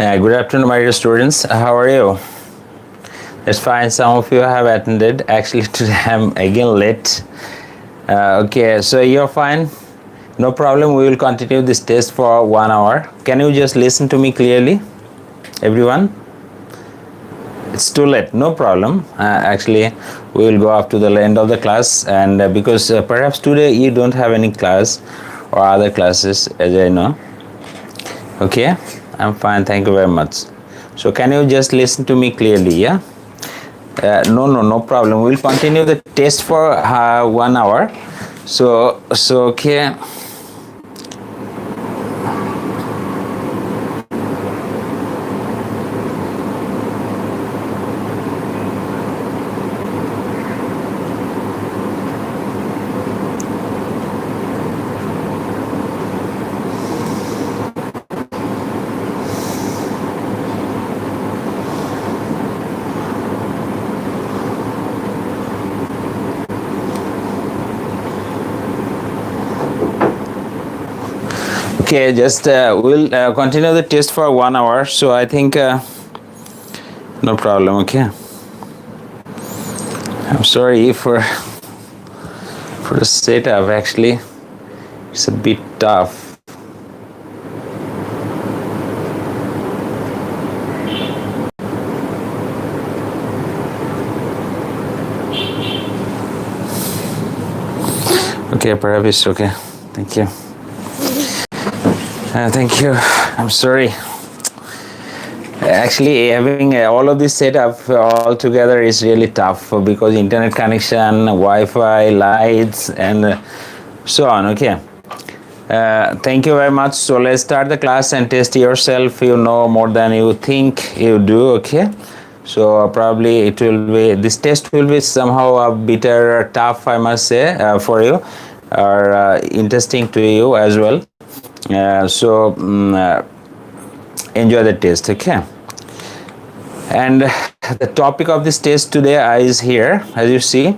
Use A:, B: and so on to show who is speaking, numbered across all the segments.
A: Good afternoon, my dear students. How are you? That's fine. Some of you have attended. Actually, today I'm again late. Okay, so you're fine. No problem. We will continue this test for 1 hour. Can you just listen to me clearly, everyone? It's too late. No problem. Actually, we will go up to the end of the class, and because perhaps today you don't have any class or other classes, as I know. Okay. I'm fine, thank you very much. So can you just listen to me clearly, yeah? No problem. We'll continue the test for 1 hour. So okay. Okay, just we'll continue the test for 1 hour. So I think no problem. Okay. I'm sorry for the setup. Actually, it's a bit tough. Okay, perhaps it's okay. Thank you. Thank you. I'm sorry. Actually, having all of this setup all together is really tough because internet connection, Wi-Fi, lights, and so on. Okay. Thank you very much. So let's start the class and test yourself. You know more than you think you do. Okay. So probably it will be, this test will be somehow a bit tough, I must say, for you, or interesting to you as well. Enjoy the test. Okay, and the topic of this test today is here, as you see.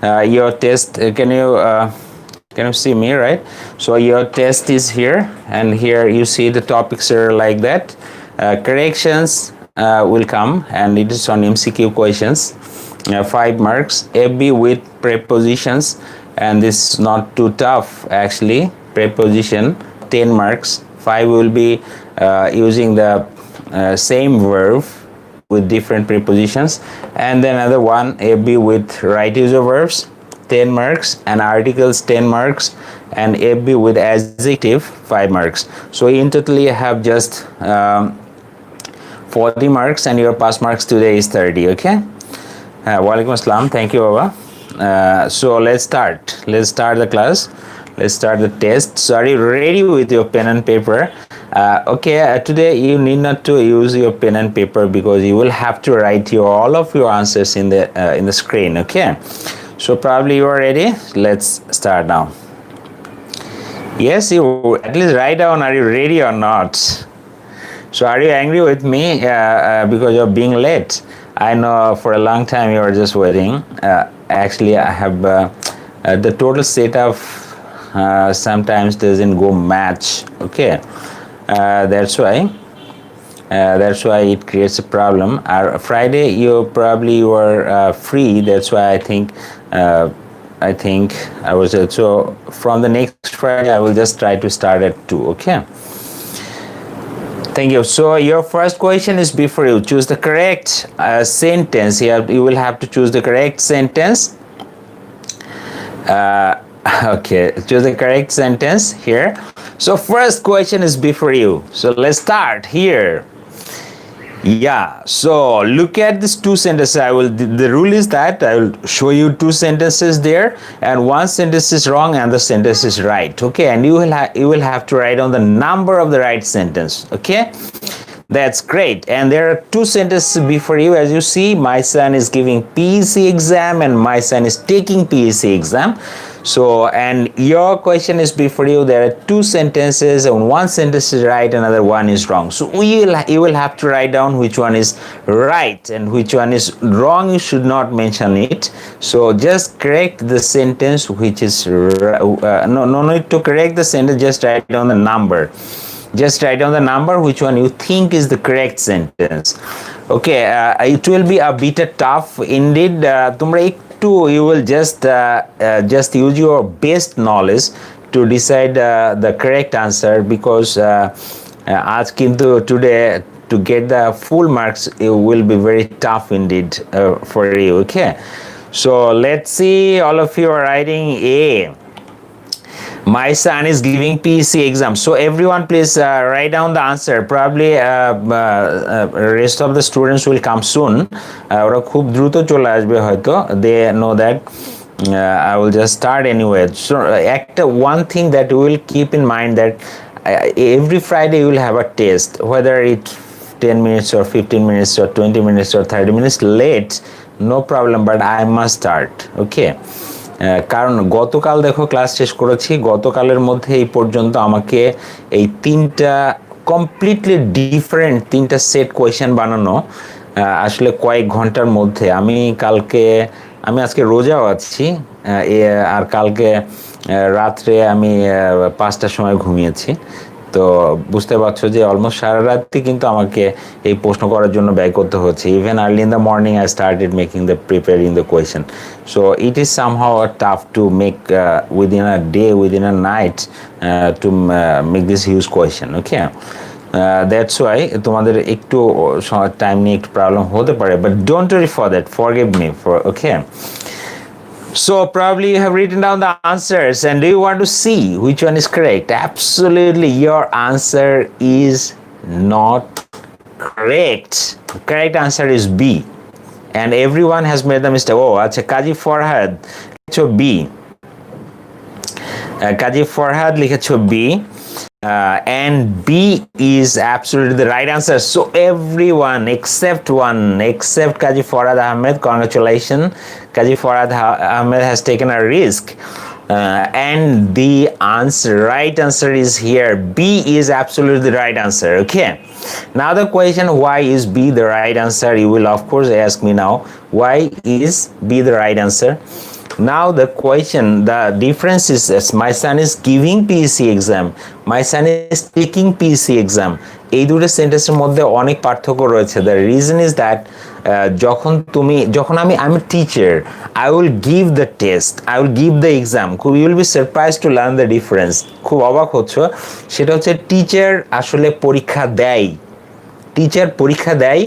A: Your test, can you see me, right? So your test is here, and here you see the topics are like that. Corrections will come, and it is on MCQ questions. 5 marks, FB with prepositions, and this is not too tough actually. Preposition, 10 marks. 5 will be using the same verb with different prepositions, and then another one, FB with right use of verbs, 10 marks, and articles, 10 marks, and FB with adjective, 5 marks. So in total you have just 40 marks, and your pass marks today is 30. Okay. Walaikum assalam. Thank you, Baba. So let's start the class. Let's start the test. So are you ready with your pen and paper? Okay, today you need not to use your pen and paper because you will have to write all of your answers in the screen. Okay, so probably you are ready. Let's start now. Yes, you at least write down, are you ready or not? So are you angry with me because you're being late? I know for a long time you are just waiting. Actually, I have the total setup sometimes doesn't go match. Okay, that's why it creates a problem. Friday you were free, that's why I think I was so from the next Friday I will just try to start at 2. Okay, thank you. So your first question is before you. Choose the correct sentence. You will have to choose the correct sentence. Okay, choose the correct sentence here. So first question is before you. So let's start here. Yeah, so look at these 2 sentences. The rule is that I will show you 2 sentences there, and one sentence is wrong and the sentence is right. Okay, and you will have to write down the number of the right sentence. Okay, that's great. And there are 2 sentences before you. As you see, my son is giving PEC exam and my son is taking PEC exam. So, and your question is before you. There are 2 sentences, and one sentence is right, another one is wrong. So you will have to write down which one is right and which one is wrong. You should not mention it. So just correct the sentence which is no need to correct the sentence. Just write down the number. Just write down the number, which one you think is the correct sentence. Okay, it will be a bit tough indeed. তোমরা একটু you will just use your best knowledge to decide the correct answer, because আজ কিন্তু today to get the full marks it will be very tough indeed for you. Okay, so let's see, all of you are writing A. My son is giving PC exam. So everyone please write down the answer. Probably rest of the students will come soon. ওরা খুব দ্রুত চলে আসবে হয়তো. They know that. I will just start anyway. So one thing that you will keep in mind that every Friday you will have a test, whether it's 10 minutes or 15 minutes or 20 minutes or 30 minutes late, no problem, but I must start. Okay. কারণ গতকাল দেখো class শেষ করেছি, গতকালের মধ্যে এই পর্যন্ত আমাকে এই তিনটা কমপ্লিটলি ডিফারেন্ট তিনটা সেট কোয়েশ্চেন বানানো আসলে কয়েক ঘন্টার মধ্যে। আমি আজকে রোজাও আছি, আর কালকে রাত্রে আমি 5টার সময় ঘুমিয়েছি। তো বুঝতে পারছো যে অলমোস্ট সারা রাতই কিন্তু আমাকে এই প্রশ্ন করার জন্য ব্যয় করতে হচ্ছে। Even early in the morning I started making the preparing the question. So it is somehow tough to make within a day, within a night to make this huge question. Okay, that's why তোমাদের একটু time নিয়ে একটু problem হতে পারে, but don't worry for that, forgive me for. Okay, so probably you have written down the answers, and do you want to see which one is correct? Absolutely, your answer is not correct. Correct answer is B, and everyone has made the mistake. Oh, acha Kaji Farhad likhecho B. Kaji Farhad likhecho B. And B is absolutely the right answer. So everyone except Kaji Farhad Ahmed, congratulations. Kaji Farhad Ahmed has taken a risk. And the right answer is here. B is absolutely the right answer. Okay. Now the question, why is B the right answer? You will of course ask me now, why is B the right answer? Now the question, the difference is this: my son is giving PC exam, my son is taking PC exam. এই দুটো সেন্টেন্সের মধ্যে অনেক পার্থক্য রয়েছে। The reason is that যখন আমি teacher, I will give the test, I will give the exam. You will be surprised to learn the difference. খুব অবাক হচ্ছ, সেটা হচ্ছে টিচার আসলে পরীক্ষা দেয়,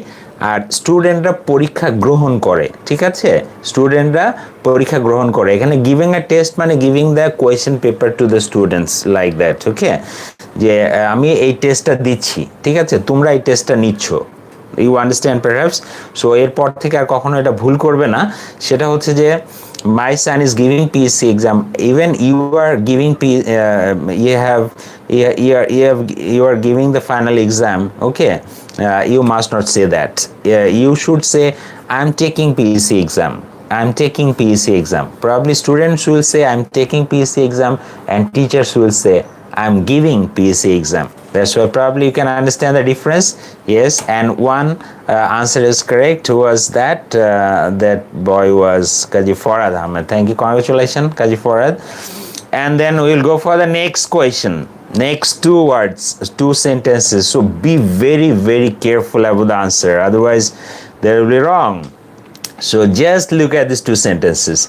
A: আর স্টুডেন্টরা পরীক্ষা গ্রহণ করে। ঠিক আছে, স্টুডেন্টরা পরীক্ষা গ্রহণ করে। এখানে গিভিং আ টেস্ট মানে giving the question paper to the students, like that. Okay, যে আমি এই টেস্টটা দিচ্ছি, ঠিক আছে, তোমরা এই টেস্টটা নিচ্ছ। You understand perhaps? সো এরপর থেকে আর কখনো এটা ভুল করবে না। সেটা হচ্ছে যে my son is giving PC exam. Even you are giving you are giving the final exam. Okay, you must not say that. You should say I'm taking PC exam. I'm taking PC exam. Probably students will say I'm taking PC exam, and teachers will say I'm giving PC exam. That's why probably you can understand the difference. Yes, and one answer is correct. Was that that boy was Kaji Farhad Ahmed. Thank you, congratulations, Kaji Farhad. And then we'll go for the next question. Next two words, two sentences. So be very, very careful about the answer. Otherwise, they will be wrong. So just look at these two sentences.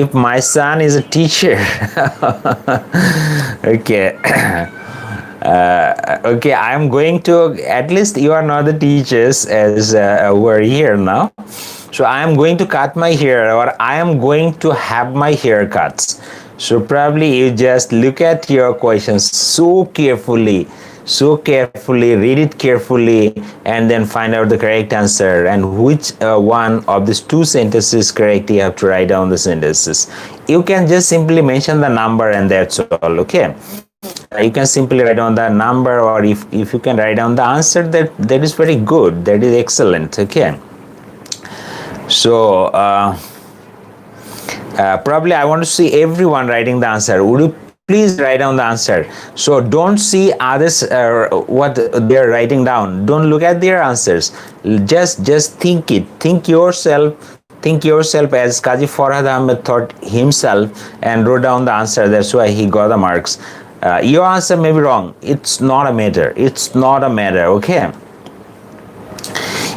A: If my son is a teacher, okay. Okay, I'm going to, at least you are not the teachers as we're here now. So I am going to cut my hair, or I am going to have my haircuts. So probably you just look at your questions so carefully, read it carefully, and then find out the correct answer, and which one of these two sentences is correct. You have to write down the sentences. You can just simply mention the number, and that's all. Okay, you can simply write down the number, or if you can write down the answer, that is very good, that is excellent. Okay, so probably I want to see everyone writing the answer. Would you please write down the answer? So don't see others what they're writing down. Don't look at their answers. Just think it. Think yourself as Kaji Farhad Ahmed thought himself and wrote down the answer. That's why he got the marks. Your answer may be wrong. It's not a matter. It's not a matter, okay?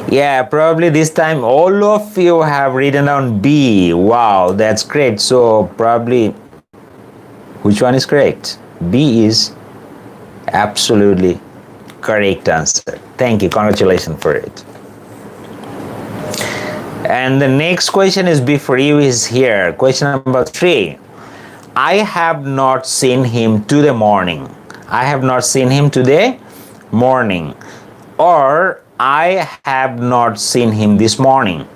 A: Yeah, probably this time all of you have written down B. Wow, that's great. So probably, which one is correct? B is absolutely correct answer. Thank you. Congratulations for it. And the next question is before you is here. Question number 3. I have not seen him today morning. I have not seen him today morning. Or I have not seen him this morning.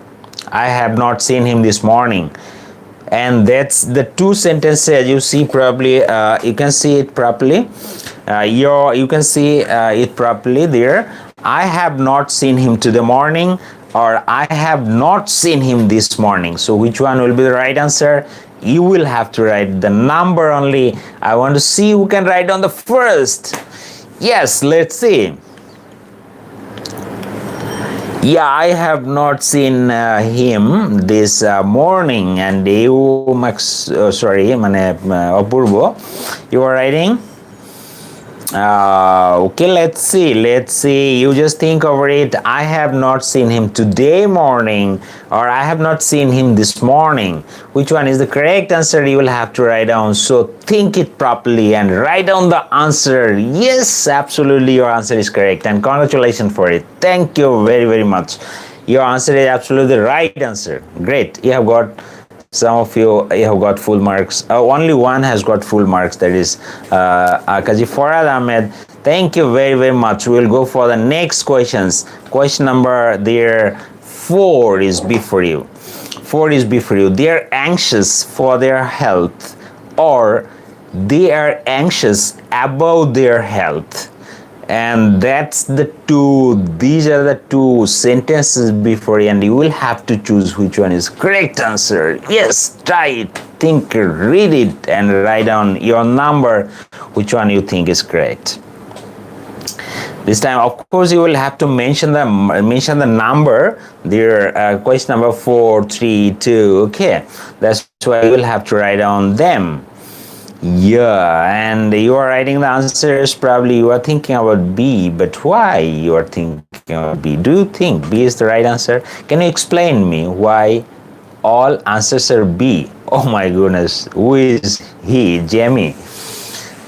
A: I have not seen him this morning. And that's the two sentences you see probably. You can see it properly. You can see it properly there. I have not seen him today morning, or I have not seen him this morning. So which one will be the right answer? You will have to write the number only. I want to see who can write on the first. Yes, let's see. Yeah, I have not seen him this morning. And you, Apurbo, you are writing? Okay, let's see. You just think over it. I have not seen him today morning, or I have not seen him this morning. Which one is the correct answer? You will have to write down. So think it properly and write down the answer. Yes, absolutely, your answer is correct, and congratulations for it. Thank you very, very much. Your answer is absolutely the right answer. Great. You have got, some of you have got full marks. Only one has got full marks, that is Kaji Farad Ahmed. Thank you very, very much. We'll go for the next questions. Question number 4 is before you. 4 is before you. They are anxious for their health, or they are anxious about their health. And that's the two, these are the two sentences before you, and you will have to choose which one is correct answer. Yes, try it, think, read it, and write down your number, which one you think is correct. This time, of course, you will have to mention the number. There, question number 4, 3, 2. Okay, that's why you will have to write down them. Yeah, and you are writing the answers. Probably you are thinking about B, but why you are thinking about B? Do you think B is the right answer? Can you explain me why all answers are B? Oh my goodness, who is he? Jamie.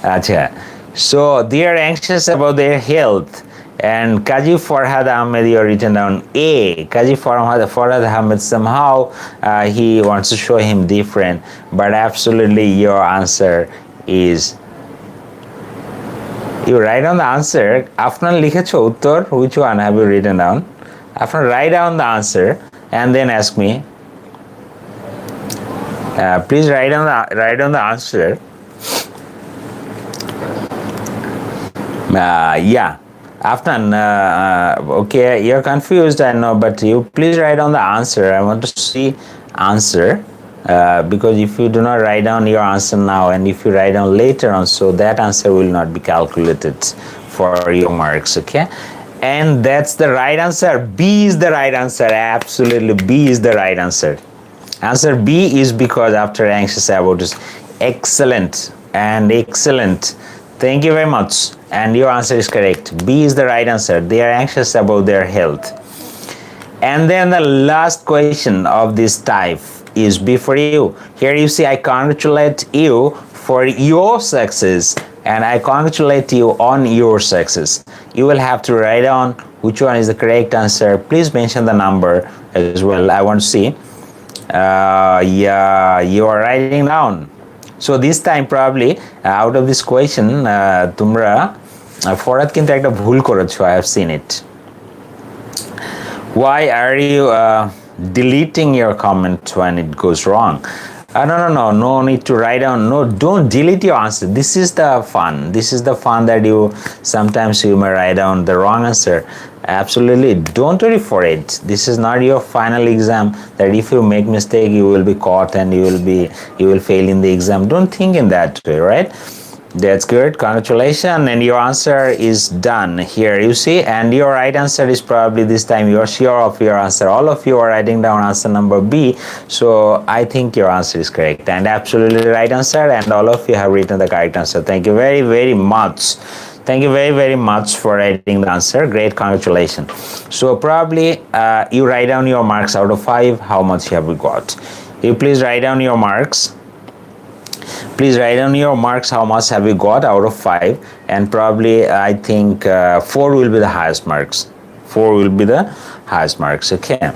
A: Acha. So they are anxious about their health. And Kaji Farhad Ahmed, you are written down A. Kaji Farhad Ahmed, somehow he wants to show him different, but absolutely your answer is, you write down the answer. After likhecho uttor, which one have you written down? After write down the answer and then ask me. Please write down the answer. Yeah. After okay, you're confused, I know, but you please write down the answer. I want to see answer, because if you do not write down your answer now, and if you write down later on, so that answer will not be calculated for your marks. Okay, and that's the right answer. B is the right answer. Absolutely, B is the right answer. Answer B is because after anxious about this. Excellent and excellent. Thank you very much. And your answer is correct. B is the right answer. They are anxious about their health. And then the last question of this type is before you. Here you see, I congratulate you for your success, and I congratulate you on your success. You will have to write down which one is the correct answer. Please mention the number as well. I want to see. Yeah, you are writing down. So this time probably out of this question তোমরা ফরাদ কিন্তু একটা ভুল করেছো. I have seen it. Why are you deleting your comment when it goes wrong? No need to write down. No, don't delete your answer. This is the fun. This is the fun that you sometimes you may write down the wrong answer. Absolutely, don't worry for it. This is not your final exam that if you make mistake you will be caught and you will fail in the exam. Don't think in that way, right? That's good. Congratulations. And your answer is done here, you see. And your right answer is probably this time you're sure of your answer. All of you are writing down answer number B. So I think your answer is correct and absolutely right answer. And all of you have written the correct answer. Thank you very, very much. Thank you very, very much for writing the answer. Great, congratulations. So probably you write down your marks out of 5. How much have we got? You please write down your marks. Please write down your marks. How much have you got out of 5? And probably I think 4 will be the highest marks. 4 will be the highest marks. Okay.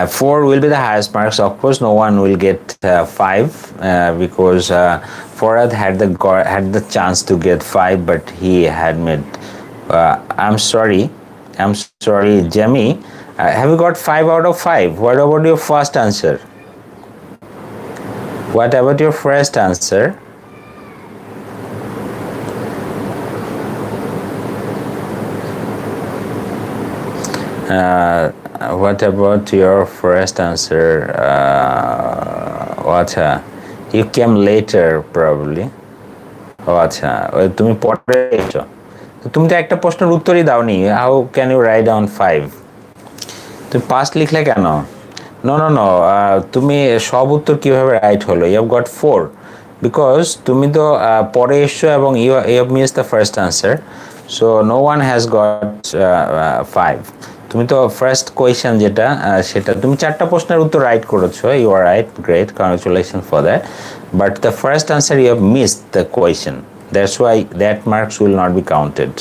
A: 4 will be the highest marks. Of course, no one will get 5 because Farad had the chance to get 5, but he had made. I'm sorry, Jamie. Have you got 5 out of 5? What about your first answer? What about your first answer? What about your first answer? You came later probably. আচ্ছা তুমি পড়ে এসো তুমি তো একটা প্রশ্নের উত্তরই দাওনি how can you write down 5 তুমি পাস্ট লিখলে কেন নো তুমি সব উত্তর কিভাবে রাইট হলো ইউ হ্যাভ গট 4 বিকজ তুমি তো পরে এসছো এবং you have missed the first answer so no one has got 5 তুমি তো ফার্স্ট কোয়েশ্চেন যেটা সেটা তুমি 4টা প্রশ্নের উত্তর রাইট করেছো you are right great congratulation for that but the first answer you have missed the question that's why that marks will not be counted.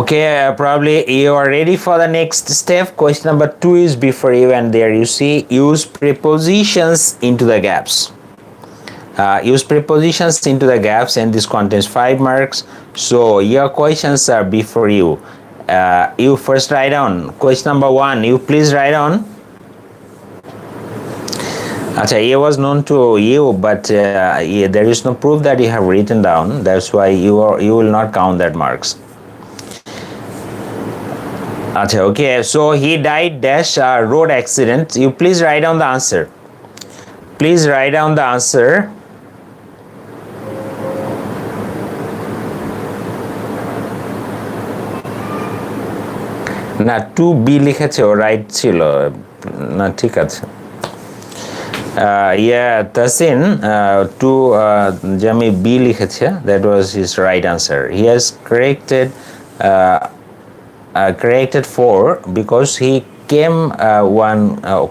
A: Okay, probably you are ready for the next step. Question number 2 is before you, and there you see use prepositions into the gaps. Use prepositions into the gaps, and this contains 5 marks. So your questions are before you. You first write down question number 1. You please write down. Acha, A was known to you, but there is no proof that you have written down. That's why you will not count that marks. Acha, okay. So he died dash road accident. You please write down the answer. Please write down the answer. না 2B লিখেছে ও right ছিল না ঠিক আছে Tasin to Jami B লিখেছে that was his right answer. He has corrected 4 because he came one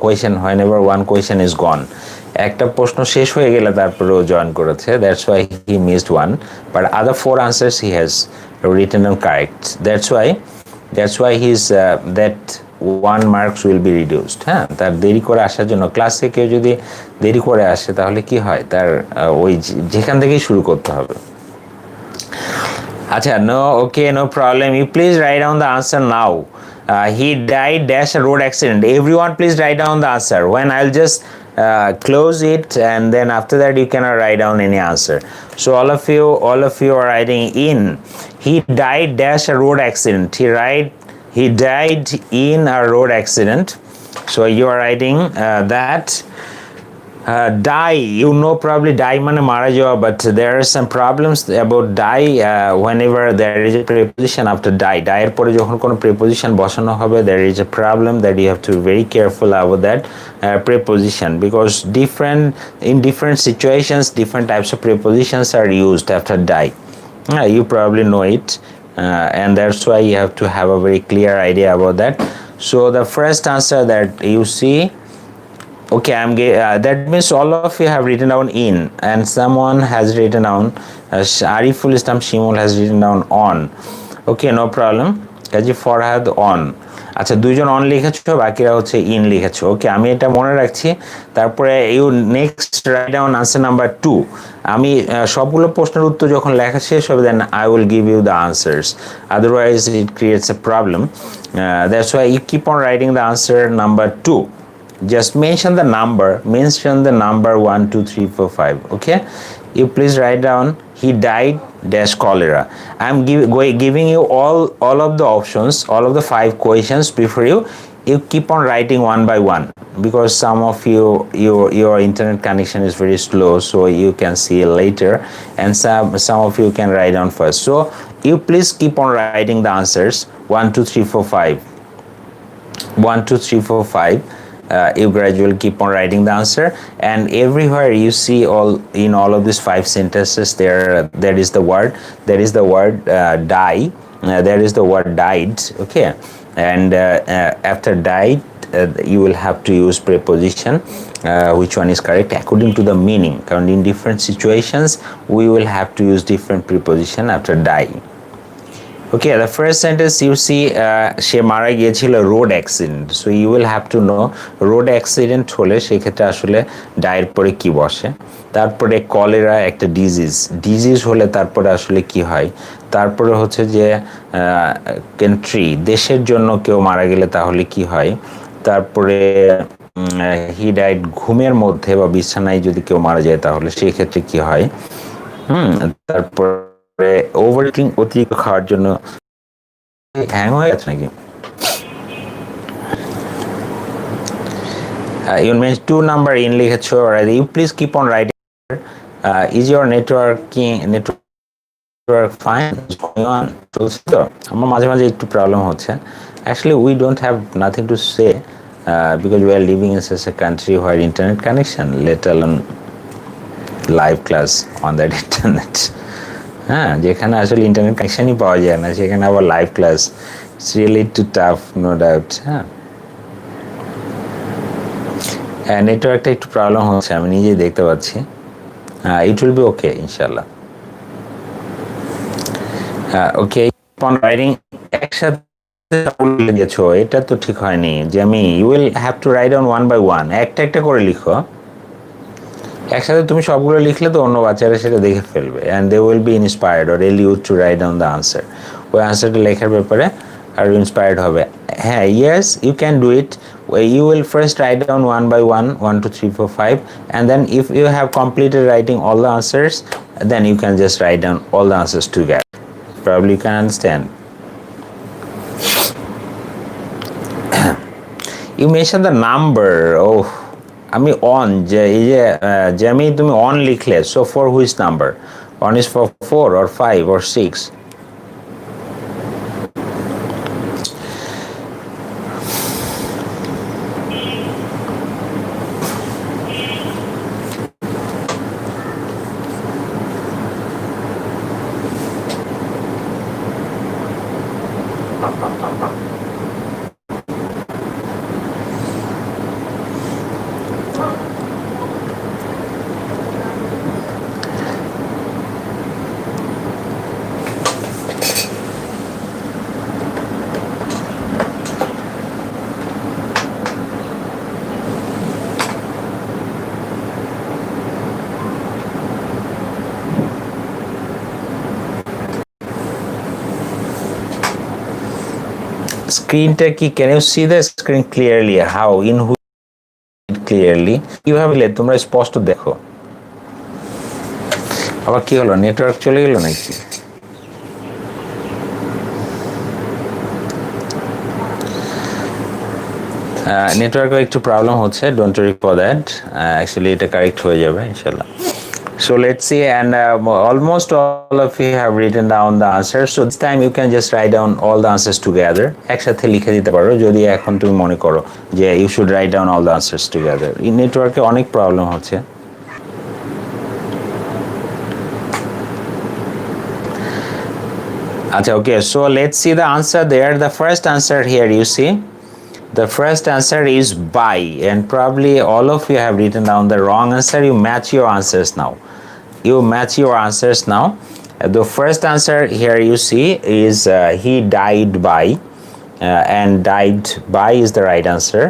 A: question whenever one question is gone. একটা প্রশ্ন শেষ হয়ে গেলে তারপরেও জয়েন করেছে that's why he missed one but other 4 answers he has written and correct. That's why he's that 1 marks will be reduced. হ্যাঁ তার দেরি করে আসার জন্য ক্লাসে কেউ যদি দেরি করে আসে তাহলে কি হয় তার ওই যেখান থেকেই শুরু করতে হবে আচ্ছা no problem. You please write down the answer now. He died dash a road accident. Everyone please write down the answer. When I'll just close it and then after that you cannot write down any answer. So all of you are writing in. He died dash a road accident. He died in a road accident. So you are writing that die. You know probably die মানে মারা যাওয়া, but there are some problems about die whenever there is a preposition after die. Die এর পরে যখন কোনো preposition বসানো হবে there is a problem that you have to be very careful about that preposition because in different situations different types of prepositions are used after die. You probably know it. And that's why you have to have a very clear idea about that. So the first answer that you see, okay, that means all of you have written down in and someone has written down Ariful Islam Shimul has written down on. Okay, no problem. Kaji Farhad on. আচ্ছা দুইজন on লিখেছো বাকিরা হচ্ছে in লিখেছো ওকে আমি এটা মনে রাখছি তারপরে you next write down answer number 2 আমি সবগুলো প্রশ্নের উত্তর যখন লেখা শেষ হবে then I will give you the answers otherwise it creates a problem that's why you keep on writing the answer number 2 just mention the number 1 2 3 4 5 okay you please write down he died dash cholera. I'm giving you all of the options, all of the 5 questions before you keep on writing one by one, because some of your internet connection is very slow, so you can see later, and some of you can write down first. So you please keep on writing the answers 1 2 3 4 5 1 2 3 4 5. You gradually keep on writing the answer, and everywhere you see all of these 5 sentences there is the word die, there is the word died, okay, and after died you will have to use preposition, which one is correct according to the meaning, because in different situations we will have to use different preposition after die. Okay, the first sentence you see she mara giyechilo road accident, so you will have to know road accident hole সেই ক্ষেত্রে আসলে Dyer পরে কি বসে, তারপরে cholera একটা disease হলে তারপরে আসলে কি হয়, তারপরে হচ্ছে যে কান্ট্রি দেশের জন্য কেউ মারা গেলে তাহলে কি হয়, তারপরে হি ডাইড ঘুমের মধ্যে বা বিছানায় যদি কেউ মারা যায় তাহলে সেই ক্ষেত্রে কি হয়, তারপর ওভারইটিং অতিরিক্ত খাওয়ার জন্য হ্যাং হয়ে গেছে নাকি, you means 2 number in লিখেছো already. You please keep on writing. Is your network fine? What's going on? চলছে তো? আমার মাঝে মাঝে একটু প্রবলেম হচ্ছে. Actually we don't have nothing to say because we are living in such a country where internet connection, let alone live class on that internet. হ্যাঁ, যেখানে আসলে ইন্টারনেট কানেকশনই পাওয়া যায় না সেখানে আবার live class, it's really too tough, no doubt. হ্যাঁ, নেটওয়ার্কটা একটু প্রবলেম হচ্ছে, আমি নিজেই দেখতে পাচ্ছি। ইট উইল বি ওকে ইনশাল্লাহ। ওকে, অন রাইটিং একসাথে লিখেছো, এটা তো ঠিক হয়নি যে আমি you will have to write down one by one, একটা একটা করে লিখো। একসাথে তুমি সবগুলো লিখলে তো অন্য বাচ্চারা সেটা দেখে ফেলবে, and they will be inspired or allowed to write down the answer. ওই আনসারটা লেখার ব্যাপারে আরও ইন্সপায়ার্ড হবে। হ্যাঁ, yes you can do it. You will first write down one by one, 1 2 3 4 5, and then if you have completed writing all the answers, then you can just write down all the answers together. Probably you can understand. You mentioned the number. Oh, আমি অন যে এই যে আমি তুমি অন লিখলে, so for which number? On is for 4 or 5 or 6? স্ক্রিনটা কি, can you see the screen clearly? How in which clearly? কিভাবে তোমরা স্পষ্ট দেখো? আবার কি হলো, নেটওয়ার্ক চলে গেল নাকি? নেটওয়ার্কের একটু প্রবলেম হচ্ছে, don't worry for that, actually এটা কারেক্ট হয়ে যাবে ইনশাল্লাহ। So let's see, and almost all of you have written down the answers. So this time you can just write down all the answers together. একসাথে লিখে দিতে পারো যদি এখন তুমি মনে করো যে you should write down all the answers together. এই নেটওয়ার্কে অনেক প্রবলেম হচ্ছে। আচ্ছা, okay, so let's see the answer there. The first answer here you see, the first answer is by, and probably all of you have written down the wrong answer. You match your answers now. You match your answers now. The first answer here you see is he died by, and died by is the right answer,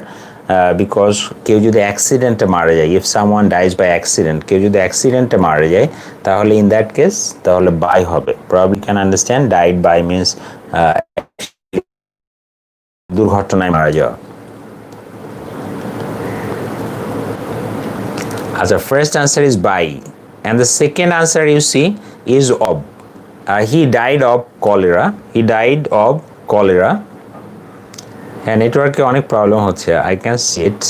A: because কেউ যদি অ্যাক্সিডেন্টে মারা যায়, if someone dies by accident, কেউ যদি অ্যাক্সিডেন্টে মারা যায় তাহলে in that case তাহলে by হবে। Probably can understand died by means দুর্ঘটনায় মারা যাওয়া। As the first answer is by, and the second answer you see is of. He died of cholera. He died of cholera. হ্যাঁ নেটওয়ার্কে অনেক problem হচ্ছে, I can see it.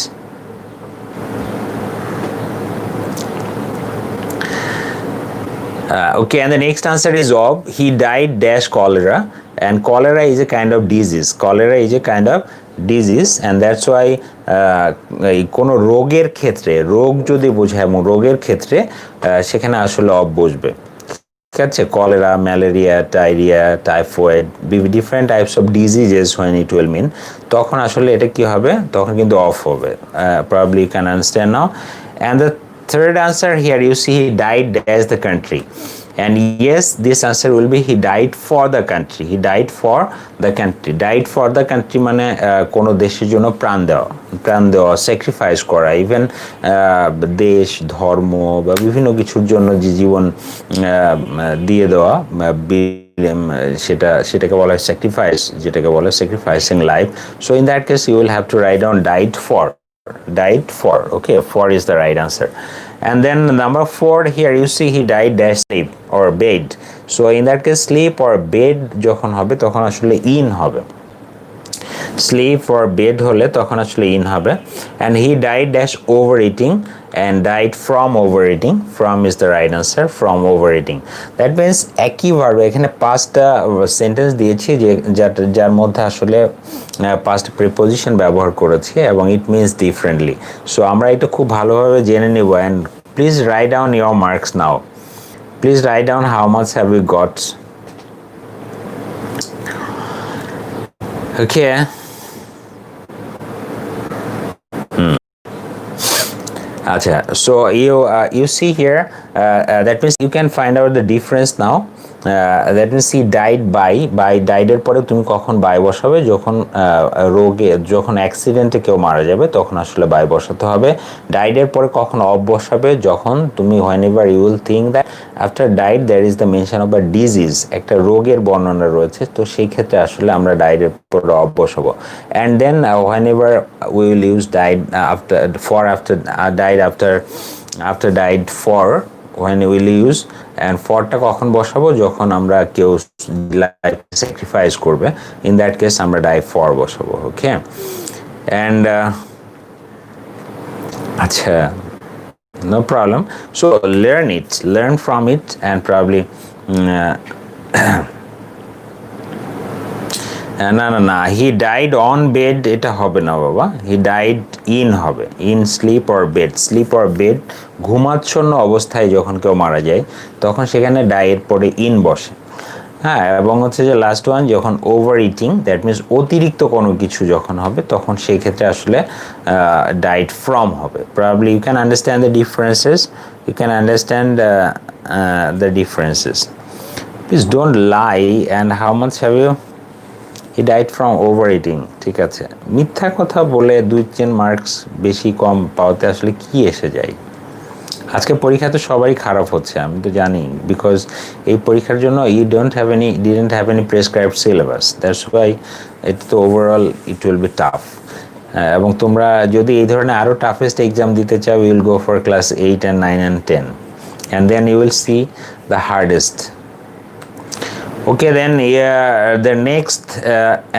A: Okay, and the next answer is of. He died dash cholera, and cholera is a kind of disease. Cholera is a kind of disease, and that's why কোনো রোগের ক্ষেত্রে, রোগ যদি বোঝায় এবং রোগের ক্ষেত্রে সেখানে আসলে অব বসবে। ঠিক আছে, cholera, malaria, diarrhoea, typhoid, different types of diseases when it will mean, তখন আসলে এটা কি হবে, তখন কিন্তু অফ হবে। Probably you can understand now. And the third answer here, you see he died as the country, and yes, this answer will be he died for the country. He died for the country. Died for the country মানে কোনো দেশের জন্য প্রাণ দেওয়া, sacrifice করা, even দেশ, ধর্ম বা বিভিন্ন কিছুর জন্য যে জীবন দিয়ে দেওয়া, সেটাকে বলা হয় স্যাক্রিফাইস, যেটাকে বলা হয় sacrificing life. So in that case you will have to write down died for. Okay, for is the right answer. And then number 4 here, you see he died dash sleep or bed. So in that case sleep or bed যখন হবে তখন আসলে in হবে, sleep or bed হলে তখন আসলে in হবে। and he died dash overeating and died from overeating. From is the right answer, from overeating. That means একই ভাবে এখানে পাঁচটা সেন্টেন্স দিয়েছি যার মধ্যে আসলে পাস্ট প্রিপোজিশন ব্যবহার করেছি এবং ইট মিনস ডিফারেন্টলি। সো আমরা এটা খুব ভালোভাবে জেনে নেব। And please write down your marks now. Please write down how much have you got. Okay, Acha. So you see here, that means you can find out the difference now. That means he died by died এর পরে তুমি কখন by বসাবে, যখন রোগে, যখন অ্যাক্সিডেন্টে কেউ মারা যাবে তখন আসলে বাই বসাতে হবে। ডাইড এর পরে কখন অফ বসাবে, যখন তুমি whenever you will think that after died there is the mention of a disease, একটা রোগের বর্ণনা রয়েছে, তো সেই ক্ষেত্রে আসলে আমরা ডাইড এর পরে অফ বসাবো। and then whenever we will use died after died for, when we will use, and ফরটা কখন বসাবো, যখন আমরা কেউ লাইফ স্যাক্রিফাইস করবে, ইন দ্যাট কেস আমরা ডাই ফর বসাবো। ওকে, অ্যান্ড আচ্ছা, no problem. So learn from it, and probably না he died on bed, এটা হবে না বাবা, he died in হবে, in sleep or bed, ঘুমাচ্ছন্ন অবস্থায় যখন কেউ মারা যায় তখন সেখানে ডাইয়ের পরে ইন বসে। হ্যাঁ, এবং হচ্ছে যে লাস্ট ওয়ান, যখন ওভার ইটিং, দ্যাট মিনস অতিরিক্ত কোনো কিছু যখন হবে তখন সেই ক্ষেত্রে আসলে ডাইড ফ্রম হবে। Probably you can understand the differences, please don't lie. And how much have you? He died from over eating. ঠিক আছে, মিথ্যা কথা বলে 2-3 মার্কস বেশি কম পাওয়াতে আসলে কি এসে যায়? আজকে পরীক্ষা তো সবারই খারাপ হচ্ছে, আমি তো জানি, বিকজ এই পরীক্ষার জন্য didn't have any prescribed syllabus, that's why it তো overall it will be tough. এবং তোমরা যদি এই ধরনের আরও টাফেস্ট এক্সাম দিতে চাও, you will go for class 8 and 9 and 10, and then you will see the hardest. Okay, then the next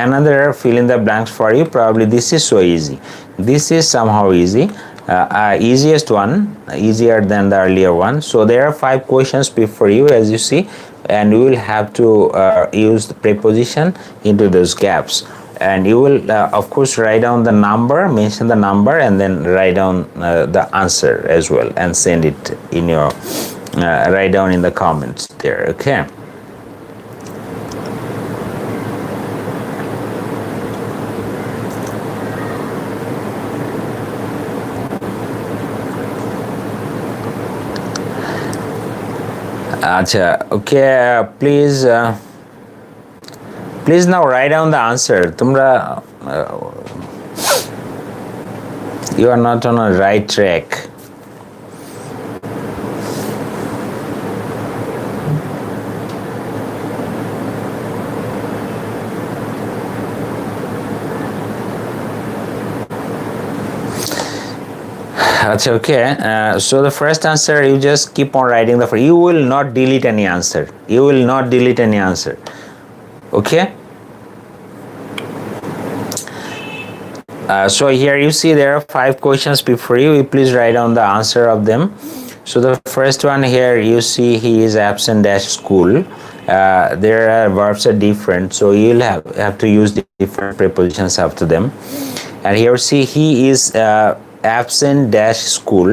A: another fill in the blanks for you. Probably this is so easy, this is somehow easy. Easiest one, easier than the earlier one. So there are 5 questions before you, as you see, and you will have to use the preposition into those gaps, and you will of course write down the number, mention the number, and then write down the answer as well, and send it in your write down in the comments there. Okay, Acha, okay, please now write down the answer. Tumra you are not on a right track. That's okay. So the first answer, you just keep on writing you will not delete any answer. You will not delete any answer. Okay. So here you see there are 5 questions before you. You please write down the answer of them. So the first one here, you see he is absent dash school. There are verbs are different, so you'll have to use different prepositions after them. And here see he is absent dash school,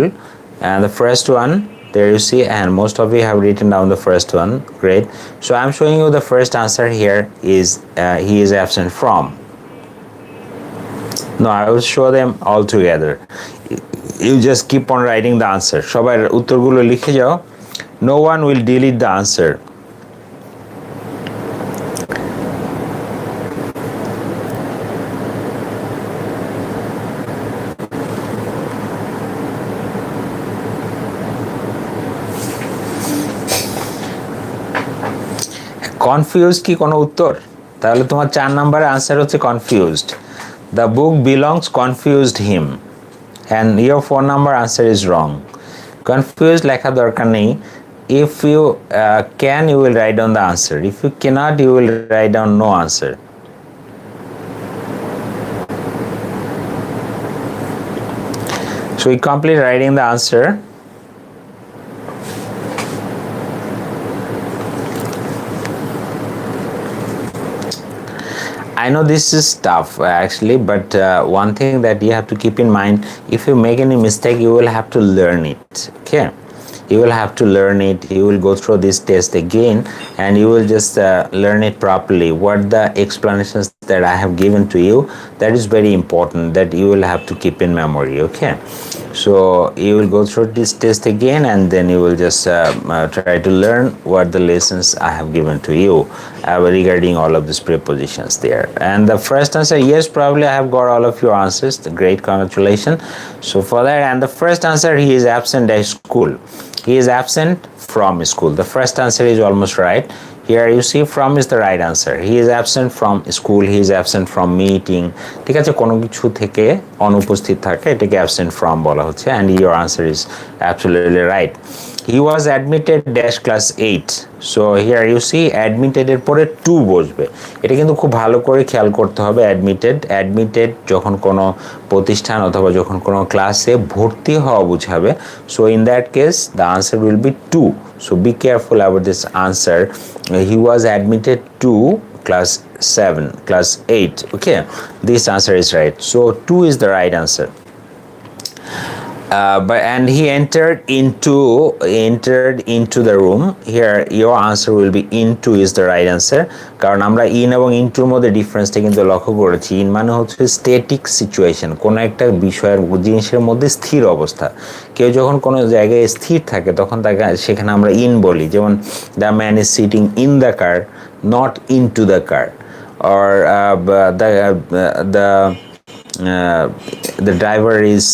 A: and the first one there you see, and most of you have written down the first one. Great. So I'm showing you the first answer here is he is absent from. No, I will show them all together. You just keep on writing the answer. সবাই উত্তরগুলো লিখে যাও. No one will delete the answer. Confused কি কোনো উত্তর? তাহলে তোমার 4 নম্বরের আনসার হচ্ছে confused. The book belongs confused him, and your 4 number answer is wrong. Confused লেখা দরকার নেই. If you can, you will write down the answer. If you cannot, you will write down no answer. So we complete writing the answer. I know this is tough actually, but one thing that you have to keep in mind, if you make any mistake, you will have to learn it. Okay, you will have to learn it. You will go through this test again, and you will just learn it properly. What the explanations that I have given to you, that is very important, that you will have to keep in memory. Okay, so you will go through this test again, and then you will just try to learn what the lessons I have given to you regarding all of these prepositions there. And the first answer, yes, probably I have got all of your answers. Great, congratulations. So for that, and the first answer, he is absent at school. He is absent from school. The first answer is almost right. Here you see from is the right answer. He is absent from school. He is absent from meeting. ঠিক আছে, কোনো কিছু থেকে অনুপস্থিত থাকে এটাকে absent from বলা হচ্ছে, and your answer is absolutely right. He was admitted dash class 8. So here you see admitted এর পরে to বসবে. এটা কিন্তু খুব ভালো করে খেয়াল করতে হবে. admitted যখন কোনো প্রতিষ্ঠান অথবা যখন কোনো ক্লাসে ভর্তি হওয়া বোঝাবে. So in that case the answer will be to. So be careful about this answer. He was admitted to class 7, class 8. Okay, this answer is right. So 2 is the right answer. And he entered into the room. Here your answer will be into is the right answer, কারণ আমরা in এবং into এর মধ্যে ডিফারেন্সটা কিন্তু লক্ষ্য করেছি. in মানে হচ্ছে স্ট্যাটিক সিচুয়েশন, কোনো একটা বিষয়ের জিনিসের মধ্যে স্থির অবস্থা. কেউ যখন কোনো জায়গায় স্থির থাকে তখন তাকে সেখানে আমরা in বলি, যেমন the man is sitting in the car, not into the car, or the driver is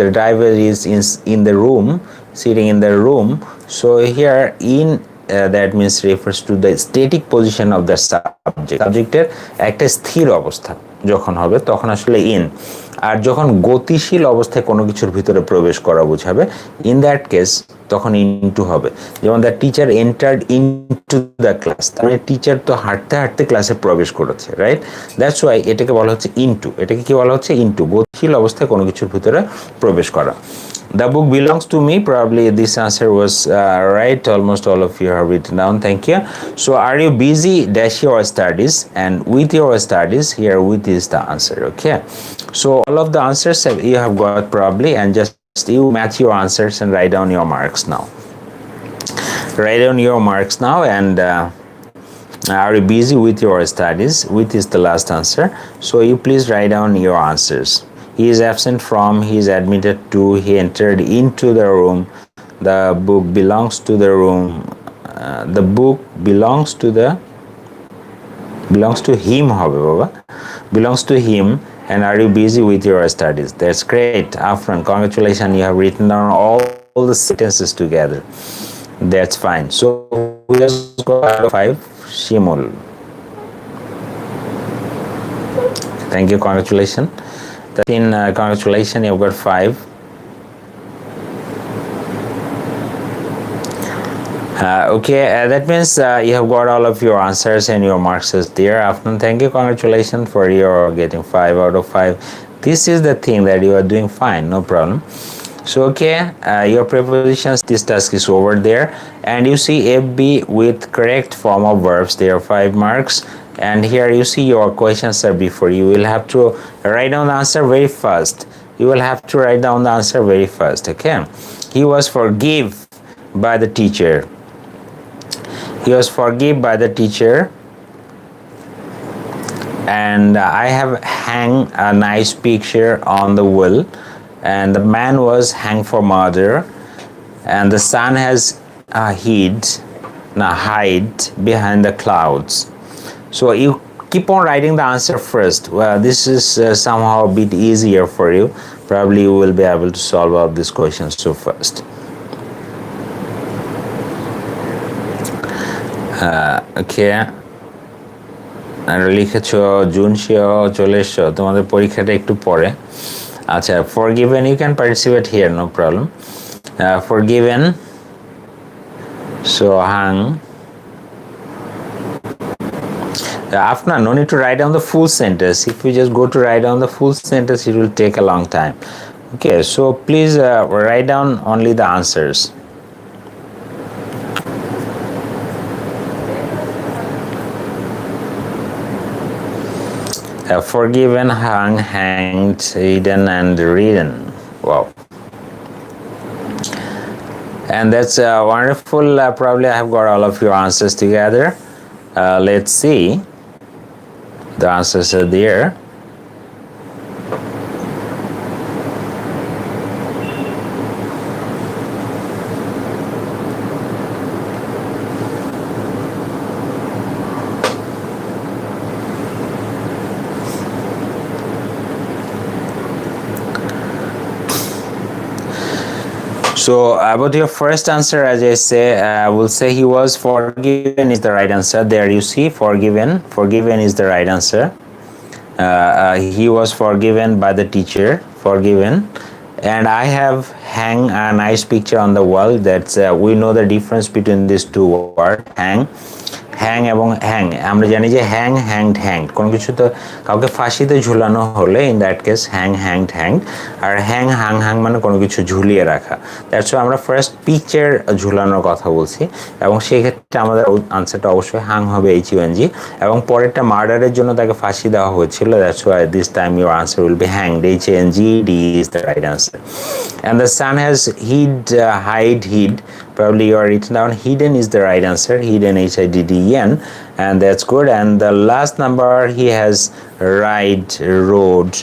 A: the driver is in the room, sitting in the room. So here in that means refers to the static position of the subject. সাবজেক্টের একটা স্থির অবস্থা যখন হবে তখন আসলে in, আর যখন গতিশীল অবস্থায় কোনো কিছুর ভিতরে প্রবেশ করা বোঝাবে, in that case তখন into হবে. যেমন the teacher entered into the class, তাহলে টিচার তো হাঁটতে হাঁটতে ক্লাসে প্রবেশ করেছে, রাইট? দ্যাটস ওয়াই এটাকে বলা হচ্ছে ইনটু. এটাকে কি বলা হচ্ছে? ইনটু, গতিশীল অবস্থায় কোনো কিছুর ভিতরে প্রবেশ করা. The book belongs to me. Probably this answer was right. Almost all of you have written down. Thank you. So are you busy dash your studies, and with your studies, here with is the answer. Okay, so all of the answers you have got probably, and just you match your answers and write down your marks now. Write down your marks now, and are you busy with your studies? With is the last answer, so you please write down your answers. He is absent from, he is admitted to, he entered into the room, the book belongs to the room, the book belongs to him, however, belongs to him. And are you busy with your studies? That's great. Afran, congratulations, you have written down all the sentences together. That's fine. So we just go out of 5. Shimul, thank you, congratulations. 13, congratulations, you've got 5. Okay, that means you have got all of your answers and your marks is there. Afternoon, thank you, congratulations for your getting 5 out of 5. This is the thing that you are doing fine, no problem. So okay, your prepositions, this task is over there, and you see FB with correct form of verbs, there are 5 marks. And here you see your questions are before you will have to write down the answer very fast. You will have to write down the answer very fast. Okay, he was forgiven by the teacher. He was forgiven by the teacher, and I have hang a nice picture on the wall, and the man was hang for murder, and the sun has hid behind the clouds. So you keep on writing the answer first. Well, this is somehow a bit easier for you. Probably you will be able to solve all these questions so fast. ওকে, আর লিখেছ জুনশিও চলে এসছো, তোমাদের পরীক্ষাটা একটু পরে। আচ্ছা, forgiven, you can participate here, no problem. Forgiven, so hang. After, no need to write down the full sentence. If you just go to write down the full sentence, it will take a long time. Okay, so please write down only the answers. Forgiven, hung, hanged, hidden, and ridden. Wow. And that's wonderful. Probably I have got all of your answers together. Let's see. The answers are there. So about your first answer, as I say, I will say he was forgiven is the right answer. There you see, forgiven is the right answer. He was forgiven by the teacher, forgiven. And I have hang a nice picture on the wall. That's we know the difference between these two words, hang এবং hang. আমরা জানি যে hanged hanged কোন কিছু তো কাউকে ফাঁসিতে ঝুলানো হলে in that case hanged hanged, R hang মানে কোনো কিছু ঝুলিয়ে রাখা। দ্যাটস ওয়াই আমরা ফার্স্ট পিকচার ঝুলানোর কথা বলছি, এবং সেই ক্ষেত্রে আমাদের আনসারটা অবশ্যই হাং হবে, HUNG, এবং পরেরটা মার্ডারের জন্য তাকে ফাঁসি দেওয়া হয়েছিল। That's why this time your answer will B hanged, HANGD is the right answer. And the sun has hid, probably you are written down hidden is the right answer, hidden, HIDDEN, and that's good. And the last number he has rode,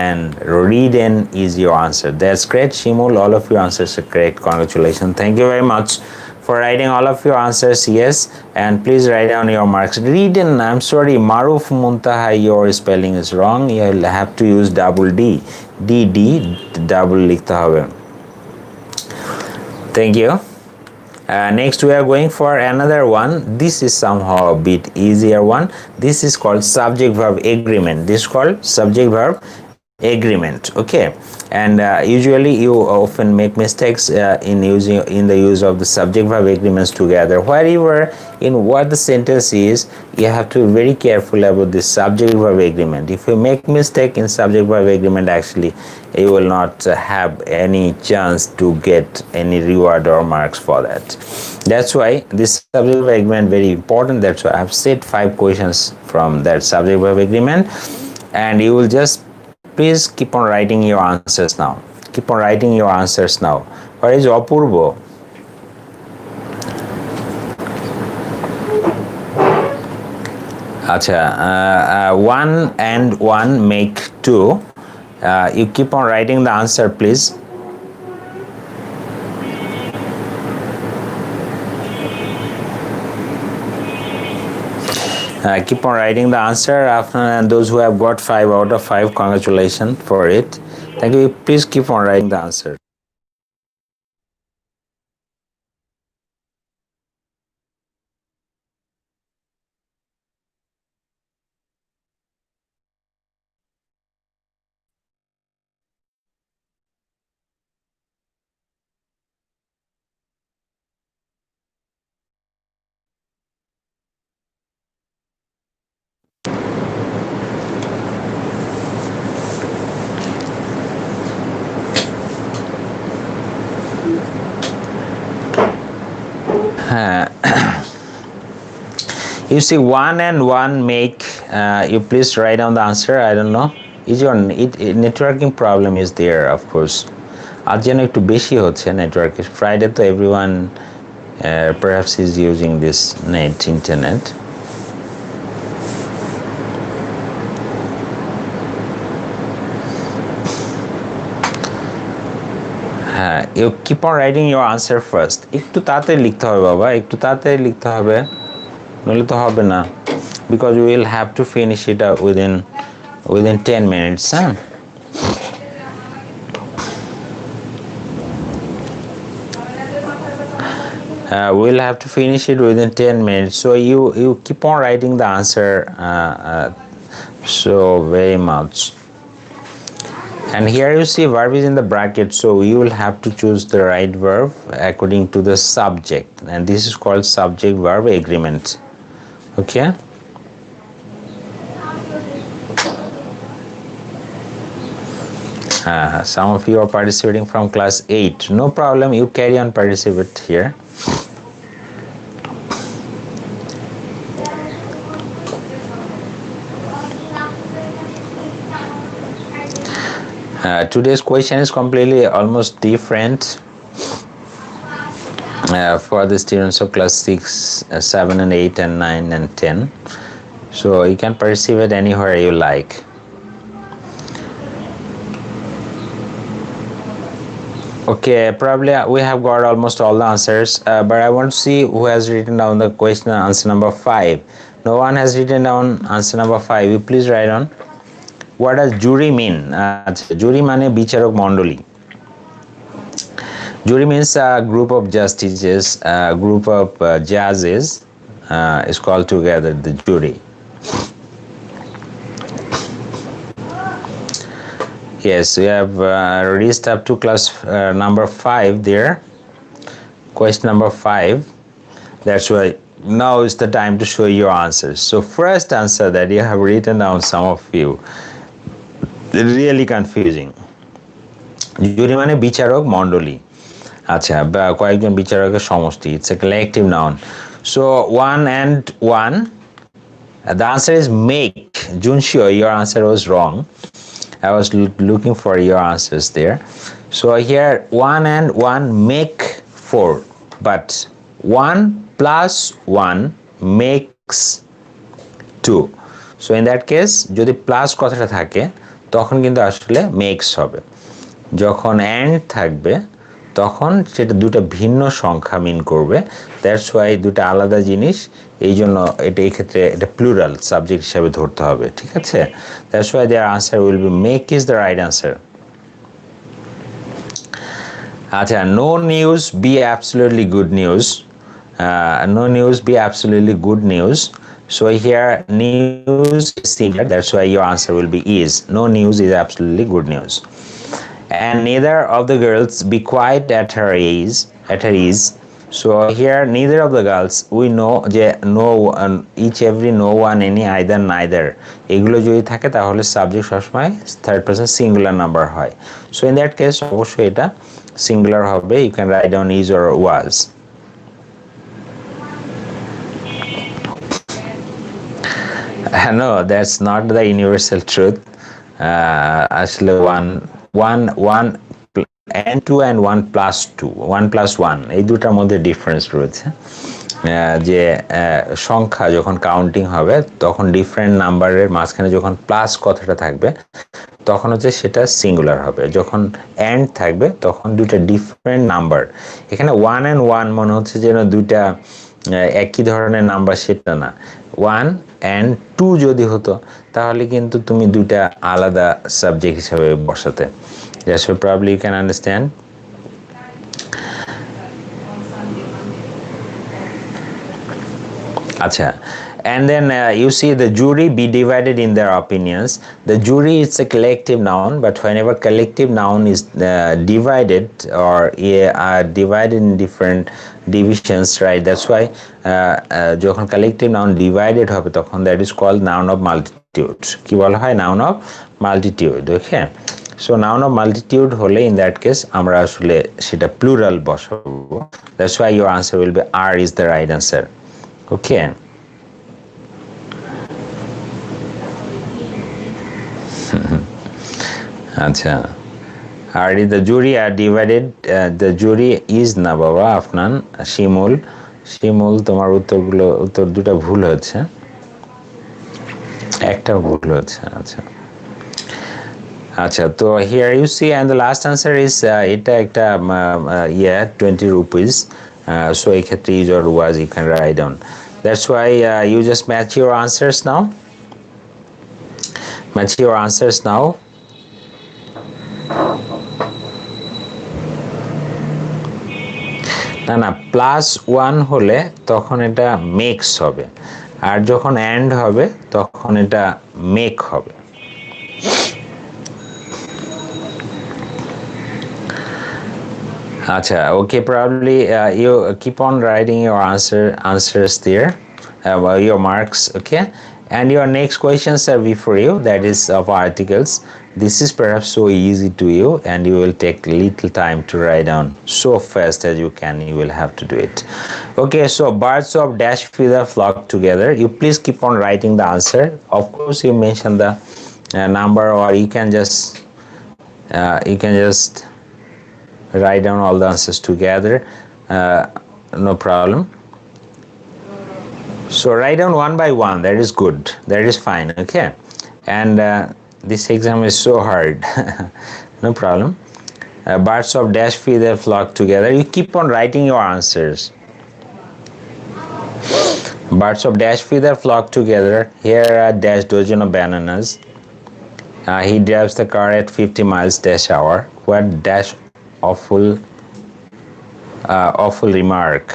A: and ridden is your answer. That's great, Shimul, all of your answers are correct. Congratulations, thank you very much for writing all of your answers. Yes, and please write down your marks. Ridden, I'm sorry, Maruf Muntaha, your spelling is wrong. You'll have to use double D, double লিখতে হবে। Thank you. Next we are going for another one. This is somehow a bit easier one. This is called subject verb agreement. This is called subject verb agreement. Okay, and usually you often make mistakes in the use of the subject verb agreements together. Wherever in what the sentence is, you have to be very careful about this subject verb agreement. If you make mistake in subject verb agreement, actually you will not have any chance to get any reward or marks for that. That's why this subject verb agreement very important. That's why I have set 5 questions from that subject verb agreement, and you will just please keep on writing your answers now. Keep on writing your answers now. Where is Apurvo? Acha, 1 and 1 make 2. You keep on writing the answer, please. Keep on writing the answer, and those who have got 5 out of 5, congratulations for it. Thank you. Please keep on writing the answer. You see, one and one make. You please write down the answer. I don't know. Is your networking problem is there? Of course. আজ যেন একটু বেশি হচ্ছে network. Friday তো everyone perhaps is using this internet. You keep on writing your answer first. একটু তাড়াতাড়ি লিখতে হবে বাবা, একটু তাড়াতাড়ি লিখতে হবে, নইলে তো হবে না, because we will have to finish it within 10 minutes. We'll have to finish it within 10 minutes. So you keep on writing the answer so very much. And here you see verb is in the bracket, so you will have to choose the right verb according to the subject, and this is called subject verb agreement. Okay. Some of you are participating from class 8. No problem, you carry on participate here. Today's question is completely almost different for the students of class 6, 7 and 8 and 9 and 10. So you can perceive it anywhere you like. Okay, probably we have got almost all the answers, but I want to see who has written down the question answer number 5. No one has written down answer number 5. You please write on. What does jury mean? Jury মানে বিচারক মণ্ডলী. Jury means a group of justices, a group of judges is called together the jury. Yes, we have reached up to class number 5 there. Question number 5. That's why now is the time to show your answers. So first answer that you have written down, some of you, really confusing. জুরি মানে বিচারক মণ্ডলী, আচ্ছা, বা কয়েকজন বিচারকের সমষ্টি. It's a collective noun. So one and one. The answer is make. Junshio, your answer was wrong. I was looking for your answers there. So here one and one make 4, but 1 plus 1 makes 2. So in that case যদি plus কথাটা থাকে তখন কিন্তু আসলে makes হবে, যখন and থাকবে তখন সেটা দুটো ভিন্ন সংখ্যা মিন করবে। দ্যাটস ওয়াই দুটো আলাদা জিনিস, এই জন্য এটা এই ক্ষেত্রে এটা প্লুরাল সাবজেক্ট হিসাবে ধরতে হবে, ঠিক আছে? That's why their answer will be make is the right answer. আচ্ছা, no news be absolutely good news, no news be absolutely good news. So here news is singular, that's why your answer will be is. No news is absolutely good news. And neither of the girls be quiet at her ease. So here neither of the girls, we know যে no each every no one any either neither এগুলো যদি থাকে তাহলে subject সবসময় third person singular number হয়। So in that case অবশ্যই এটা singular হবে। You can write down is or was. No, that's not the universal truth. Actually, one and 2 and 1 plus 2, 1 plus 1 এই দুটার মধ্যে ডিফারেন্স রয়েছে। যে সংখ্যা যখন কাউন্টিং হবে তখন ডিফারেন্ট নাম্বারের মাঝখানে যখন প্লাস কথাটা থাকবে তখন হচ্ছে সেটা সিঙ্গুলার হবে, যখন অ্যান্ড থাকবে তখন দুইটা ডিফারেন্ট নাম্বার। এখানে 1 and 1 মনে হচ্ছে যেন দুইটা একই ধরনের নাম্বার, সেটা না। 1 and 2 যদি হতো তাহলে কিন্তু তুমি দুইটা আলাদা সাবজেক্ট হিসাবে বসাতে। Yes, so probably you can understand. Acha. And then you see the jury be divided in their opinions. The jury is a collective noun, but whenever collective noun is divided or divided in different divisions, right? That's why যখন collective noun divided হবে তখন that is called noun of multitude. কি বলা হয়? Noun of multitude. Okay. So noun of multitude হলে in that case আমরা আসলে সেটা plural বসাবো. That's why your answer will be R is the right answer. Okay. আচ্ছা আর the jury are divided the jury is না বাবা আফনান শিমুল তোমার উত্তর দুটো ভুল হচ্ছে একটা ভুল হচ্ছে আচ্ছা তো here you see and the last answer is এটা একটা 20 rupees so এই ক্ষেত্রে is or was you can write down that's why you just match your answers now না +1 হলে তখন এটা মেক্স হবে আর যখন এন্ড হবে তখন এটা মেক হবে আচ্ছা okay probably you keep on writing your answers there your marks okay and your next questions are before you that is of articles this is perhaps so easy to you and you will take little time to write down so fast as you can you will have to do it okay so birds of dash feather flock together you please keep on writing the answer of course you mention the number or you can just write down all the answers together no problem so write down one by one that is good that is fine okay and this exam is so hard no problem birds of dash feather flock together you keep on writing your answers birds of dash feather flock together here are dash dozen of bananas he drives the car at 50 miles dash hour what dash awful remark